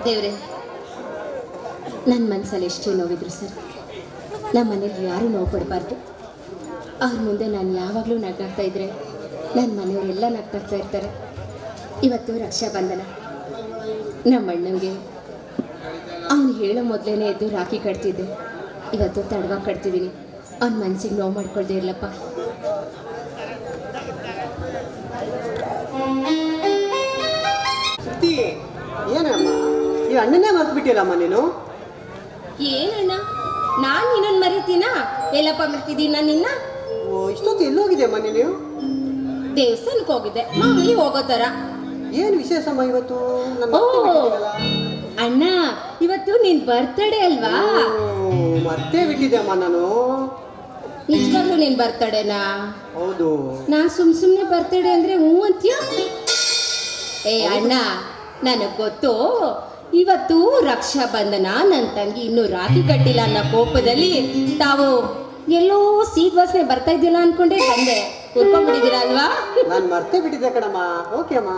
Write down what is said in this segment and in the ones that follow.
ದೇವ್ರೆ, ನನ್ನ ಮನಸ್ಸಲ್ಲಿ ಎಷ್ಟೇ ನೋವಿದ್ರು ಸರ್, ನಮ್ಮ ಮನೇಲಿ ಯಾರೂ ನೋವು ಪಡಬಾರ್ದು. ಅವ್ರ ಮುಂದೆ ನಾನು ಯಾವಾಗಲೂ ನಗಾಡ್ತಾ ಇದ್ದರೆ ನನ್ನ ಮನೆಯವರೆಲ್ಲ ನಗ್ತಾಗ್ತಾ ಇರ್ತಾರೆ. ಇವತ್ತು ರಕ್ಷಾಬಂಧನ. ನಮ್ಮ ಅಣ್ಣಂಗೆ ಅವನು ಹೇಳೋ ಮೊದಲೇ ಎದ್ದು ರಾಖಿ ಕಟ್ತಿದ್ದೆ. ಇವತ್ತು ತಡವಾಗಿ ಕಟ್ತಿದ್ದೀನಿ. ಅವ್ನ ಮನಸ್ಸಿಗೆ ನೋವು ಮಾಡ್ಕೊಳ್ದೇ ಇರಲಪ್ಪ. ಏನಮ್ಮ ಈ ಅಣ್ಣನೇ ಮರ್ತು ಬಿಟ್ಟಿಲ್ಲಮ್ಮ ನೀನು? ಏನಣ್ಣ, ನಾನು ನಿನ್ನನ್ನು ಮರಿತೀನಾ? ಎಲ್ಲಪ್ಪ ಮರ್ತಿದ್ದೀನಿ ನಾನು ನಿನ್ನ? ಓ, ಇಷ್ಟೊತ್ತು ಎಲ್ಲೋಗಿದೆಯಮ್ಮ ನೀನು? ದೇವಸ್ಥಾನಕ್ಕೆ ಹೋಗಿದ್ದೆ, ಮಾಮೂಲಿ ಹೋಗೋ ಥರ. ಏನು ವಿಶೇಷಮ್ಮ ಇವತ್ತು? ಅಣ್ಣ, ಇವತ್ತು ನಿನ್ ಬರ್ತಡೇ ಅಲ್ವಾ? ಮರ್ತೇ ಬಿಟ್ಟಿದ್ದೆ ನಾನು. ನಿಜವಾಗ್ಲೂ ನಿನ್ ಬರ್ತಡೇನಾ? ಹೌದು. ನಾ ಸುಮ್ಮನೆ ಬರ್ತಡೇ ಅಂದ್ರೆ ಹ್ಞೂ ಅಂತೀಯ? ಏ ಅಣ್ಣ, ನನಗೆ ಗೊತ್ತು ಇವತ್ತು ರಕ್ಷಾಬಂಧನ. ನನ್ನ ತಂಗಿ ಇನ್ನೂ ರಾಖಿ ಕಟ್ಟಿಲ್ಲ ಅನ್ನೋ ಕೋಪದಲ್ಲಿ ತಾವು ಎಲ್ಲೋ ಸೀಟ್ ವಾಸನೆ ಬರ್ತಾ ಇದ್ದಿಲ್ಲ ಅನ್ಕೊಂಡೆ ಬಂದೆ. ಉರ್ಕೊಂಡ್ಬಿಟ್ಟಿದ್ದೀರಾ ಅಲ್ವಾ? ನಾನು ಮರ್ತೇ ಬಿಟ್ಟಿದ್ದೆ ಕಣಮ್ಮ. ಓಕೆ ಅಮ್ಮ.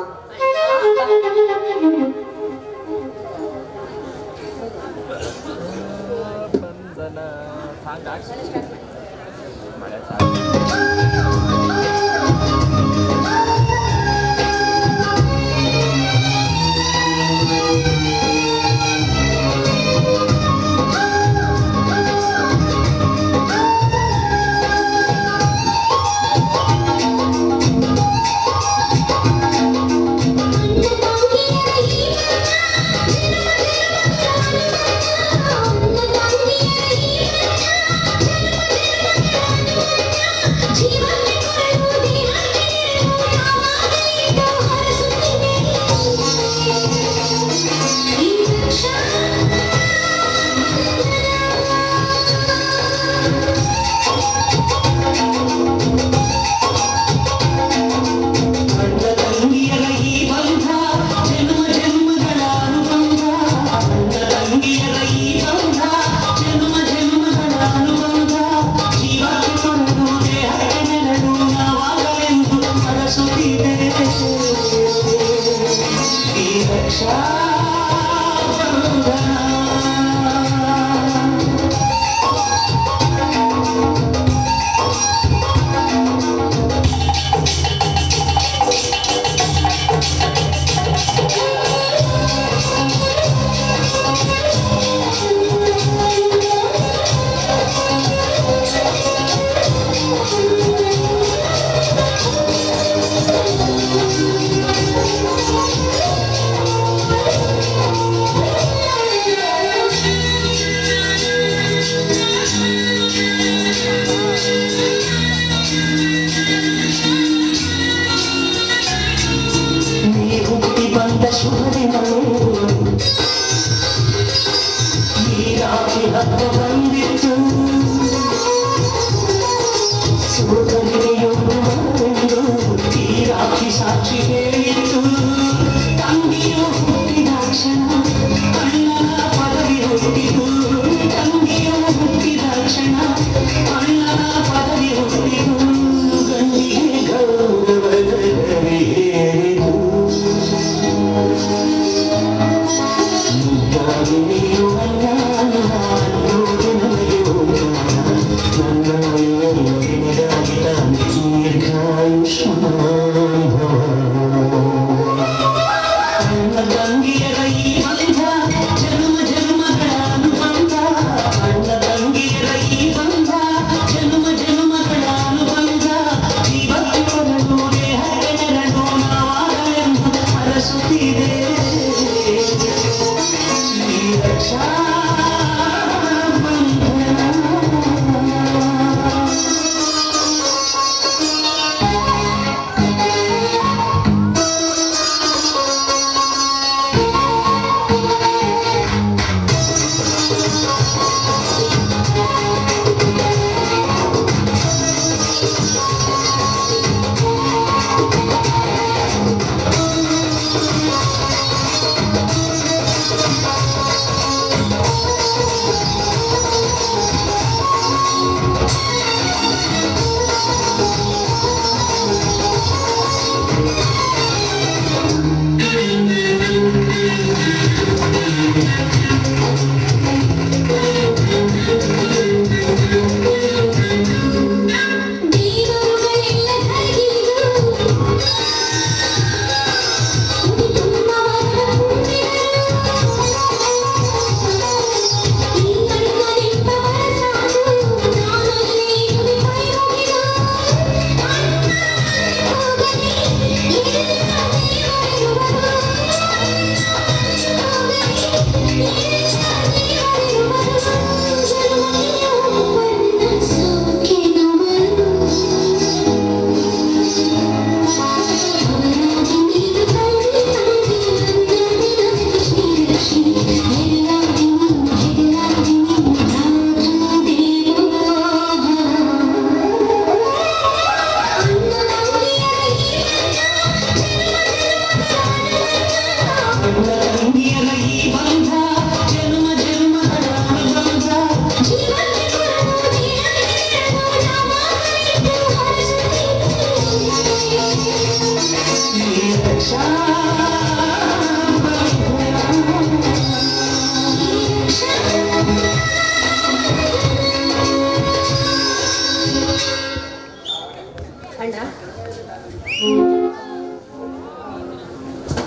ಅಣ್ಣ,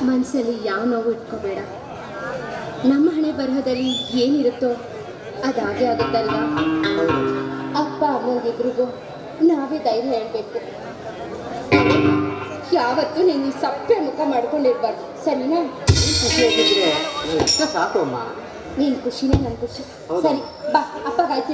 ಮನಸ್ಸಲ್ಲಿ ಯಾವ ನೋವು ಇಟ್ಕೋಬೇಡ. ನಮ್ಮ ಹಣೆ ಬರಹದಲ್ಲಿ ಏನಿರುತ್ತೋ ಅದಾಗೆ ಆಗುತ್ತಲ್ವಾ. ಅಪ್ಪ ಅಮ್ಮಗಿಬ್ರಿಗೂ ನಾವೇ ಧೈರ್ಯ ಹೇಳ್ಬೇಕು. ಯಾವತ್ತೂ ನೀನು ಸಪ್ಪೆ ಮುಖ ಮಾಡ್ಕೊಂಡಿರ್ಬಾರ್ದು, ಸರಿನಾ? ಖುಷಿಯಾಗಿದ್ರೆ ನನಗೆ ಸಾಕು ಅಮ್ಮ. ನೀನು ಖುಷಿನೇ ನನ್ನ ಖುಷಿ. ಹೌದಾ? ಸರಿ ಬಾ, ಅಪ್ಪಗಾಯ್ತು.